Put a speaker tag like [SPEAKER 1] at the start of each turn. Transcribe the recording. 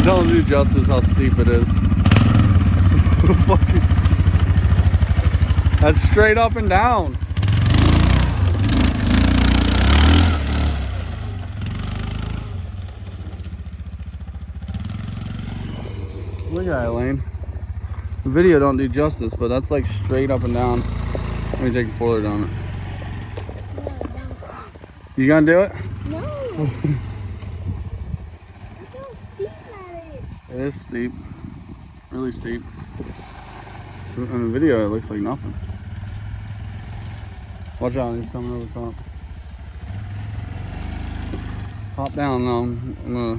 [SPEAKER 1] Don't do justice how steep it is. That's straight up and down. Look at that, Elaine. The video don't do justice, but that's like straight up and down. Let me take a foiler down it. You gonna do it?
[SPEAKER 2] No. Look how steep that is.
[SPEAKER 1] It is steep. Really steep. In the video, it looks like nothing. Watch out, he's coming over the top. Hop down now. I'm gonna